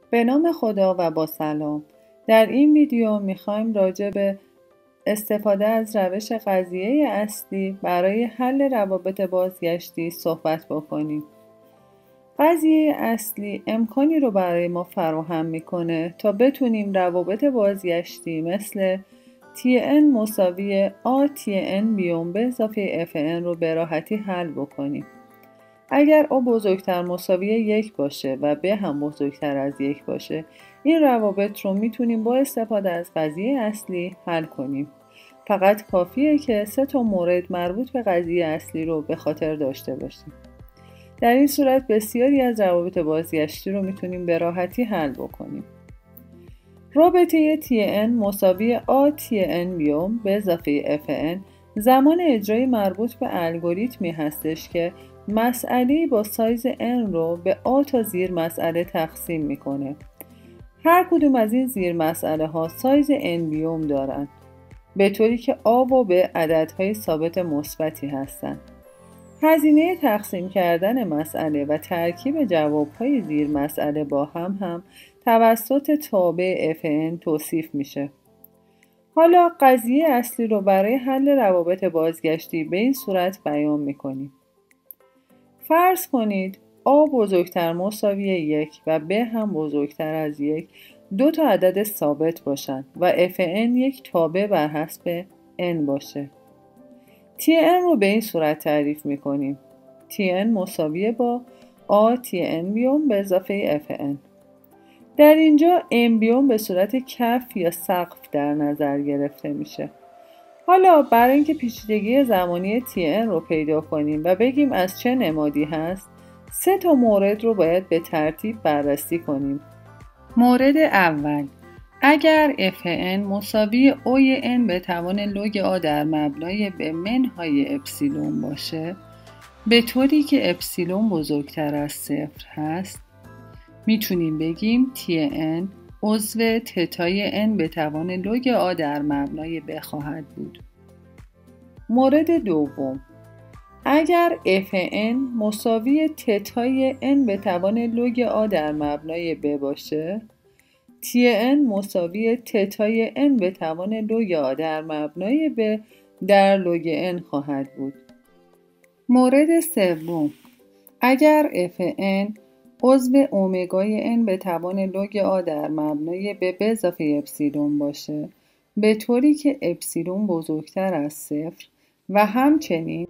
به نام خدا و با سلام. در این ویدیو میخوایم راجع به استفاده از روش قضیه اصلی برای حل روابط بازگشتی صحبت بکنیم. قضیه اصلی امکانی رو برای ما فراهم میکنه تا بتونیم روابط بازگشتی مثل Tn مساوی ATn بیوم به اضافه Fn رو به راحتی حل بکنیم. اگر A بزرگتر مساوی 1 باشه و B هم بزرگتر از 1 باشه، این روابط رو میتونیم با استفاده از قضیه اصلی حل کنیم. فقط کافیه که 3 تا مورد مربوط به قضیه اصلی رو به خاطر داشته باشیم. در این صورت بسیاری از روابط بازگشتی رو میتونیم به راحتی حل بکنیم. رابطه Tn مساوی ATn بیوم به اضافه Fn زمان اجرای مربوط به الگوریتمی هستش که مسئله با سایز n رو به A تا زیر مسئله تقسیم میکنه. هر کدوم از این زیر مسئله ها سایز n بیوم دارند، به طوری که A و B عددهای ثابت مثبتی هستند. هزینه تقسیم کردن مسئله و ترکیب جوابهای زیر مسئله با هم توسط تابع Fn توصیف میشه. حالا قضیه اصلی رو برای حل روابط بازگشتی به این صورت بیان میکنیم. فرض کنید A بزرگتر مساوی 1 و B هم بزرگتر از 1 دو تا عدد ثابت باشند و Fn یک تابع بر حسب n باشه. Tn رو به این صورت تعریف میکنیم. Tn مساوی با ATn بیوم به اضافه Fn. در اینجا n بیوم به صورت کف یا سقف در نظر گرفته میشه. حالا برای اینکه پیچیدگی زمانی Tn رو پیدا کنیم و بگیم از چه نمادی هست، 3 تا مورد رو باید به ترتیب بررسی کنیم. مورد اول، اگر Fn مساوی اوی n به توان لوگ A در مبنای به منهای اپسیلون باشه، به طوری که اپسیلون بزرگتر از 0 هست، میتونیم بگیم Tn عضو تتای n به توان لوگ A در مبنای ب خواهد بود. مورد دوم، اگر Fn مساوی تتای n به توان لوگ A در مبنای ب باشه، Tn مساوی تتای n به توان لوگ A در مبنای ب در لوگ n خواهد بود. مورد سوم، اگر Fn عضو اومگای n به توان لوگ A در مبنای ب به اضافه اپسیلون باشه، به طوری که اپسیلون بزرگتر از 0 و همچنین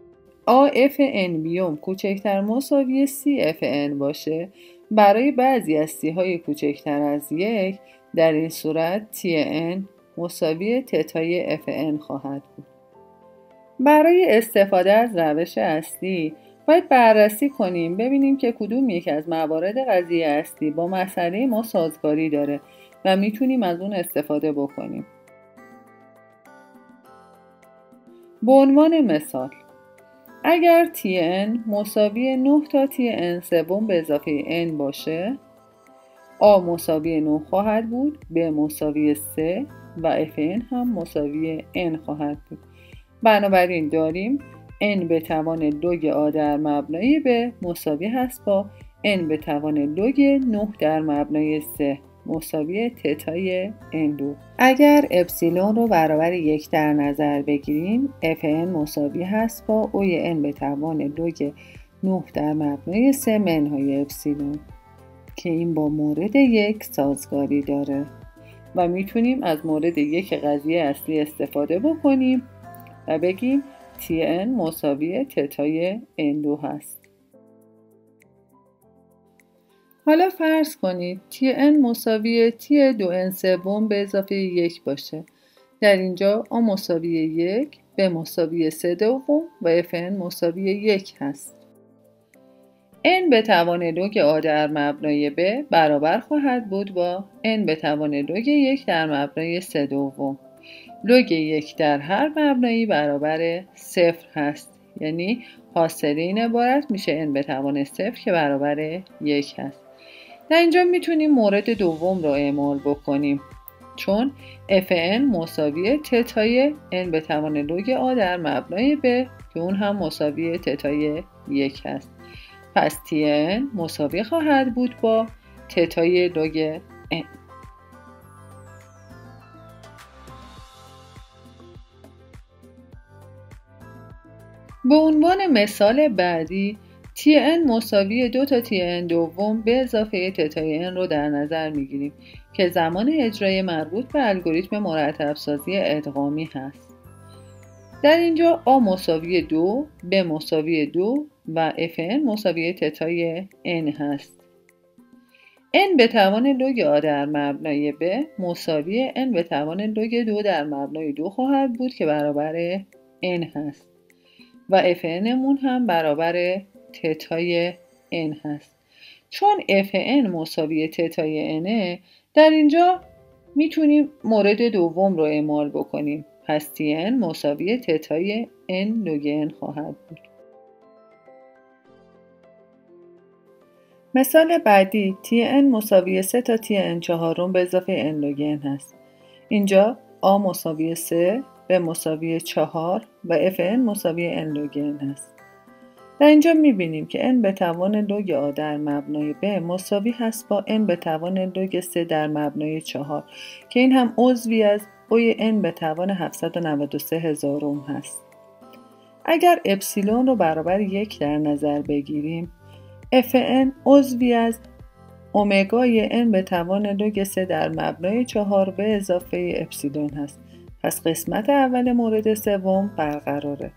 AFn بیوم کوچکتر مساوی CFn باشه، برای بعضی از C های کوچکتر از 1 در این صورت Tn مساوی تتای Fn خواهد بود. برای استفاده از روش اصلی باید بررسی کنیم ببینیم که کدوم یک از موارد قضیه اصلی با مسئله ما سازگاری داره و میتونیم از اون استفاده بکنیم. به عنوان مثال، اگر Tn مساوی 9 تا Tn سوم به اضافه n باشه، A مساوی 9 خواهد بود، B مساوی 3 و Fn هم مساوی n خواهد بود. بنابراین داریم n به توان لوگ A در مبنای ب مساوی هست با n به توان لوگ 9 در مبنای 3 مساوی تتای n2. اگر اپسیلون رو برابر 1 در نظر بگیریم، Fn مساوی هست با اوی n به توان لوگ 9 در مبنای 3 منهای اپسیلون که این با مورد 1 سازگاری داره و میتونیم از مورد 1 قضیه اصلی استفاده بکنیم و بگیم Tn مساوی تتای n2 هست. حالا فرض کنید Tn مساوی T2n سوم به اضافه 1 باشه. در اینجا A مساوی 1، B مساوی 3 دوم و Fn مساوی 1 هست. n به توان لوگ A در مبنای ب برابر خواهد بود با n به توان لوگ 1 در مبنای 3 دوم. لوگ 1 در هر مبنایی برابر 0 هست، یعنی حاصل این عبارت میشه n به توان 0 که برابر 1 هست. در اینجا میتونیم مورد دوم رو اعمال بکنیم، چون Fn مساوی تتای n به توان لوگ A در مبنای ب که اون هم مساوی تتای 1 هست. پس Tn مساوی خواهد بود با تتای لوگ n. به عنوان مثال بعدی Tn مساوی 2 تا Tn دوم به اضافه تتای n رو در نظر میگیریم که زمان اجرای مربوط به الگوریتم مرتب سازی ادغامی هست. در اینجا A مساوی 2، B مساوی 2 و Fn مساوی تتای n هست. n به توان لوگ A در مبنای B مساوی n به توان لوگ 2 در مبنای 2 خواهد بود که برابر n هست و Fn مون هم برابر تتای n هست. چون Fn مساوی تتای n در اینجا میتونیم مورد دوم رو اعمال بکنیم. پس Tn مساوی تتای n لوگ n خواهد بود. مثال بعدی Tn مساوی 3 تا Tn چهارم به اضافه n لوگ n هست. اینجا A مساوی 3، B مساوی 4 و Fn مساوی n لوگ n هست. در اینجا میبینیم که n به توان لوگ A در مبنای B مساوی هست با n به توان لوگ 3 در مبنای 4 که این هم عضوی از اوی n به توان 793 هزارم هست. اگر اپسیلون رو برابر 1 در نظر بگیریم Fn عضوی از اومگای n به توان لوگ 3 در مبنای 4 به اضافه اپسیلون هست. پس قسمت اول مورد سوم برقراره.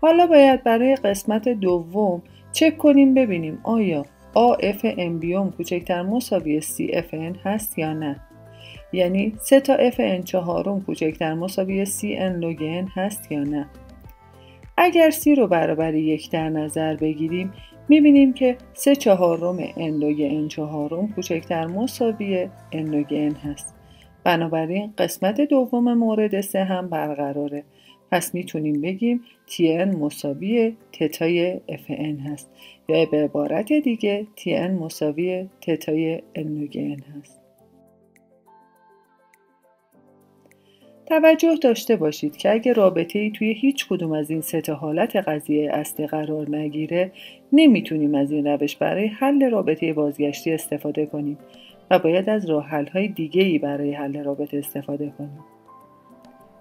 حالا باید برای قسمت دوم چک کنیم ببینیم آیا AF امبیوم کوچکتر مساوی CFN هست یا نه. یعنی 3 تا Fn چهارم کوچکتر مساوی Cn لوگ n هست یا نه. اگر C رو برابر 1 در نظر بگیریم میبینیم که 3 چهارم n لوگ n چهارم کوچکتر مساوی n لوگ n هست. بنابراین قسمت دوم مورد 3 هم برقراره. پس میتونیم بگیم Tn مساوی تتای Fn هست یا به عبارت دیگه Tn مساوی تتای n لوگ n هست. توجه داشته باشید که اگه رابطه‌ای توی هیچ کدوم از این سه تا حالت قضیه اصلی قرار نگیره نمیتونیم از این روش برای حل رابطه بازگشتی استفاده کنیم و باید از راه حل‌های دیگه‌ای برای حل رابطه استفاده کنیم.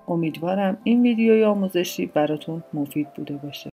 امیدوارم این ویدیوی آموزشی براتون مفید بوده باشه.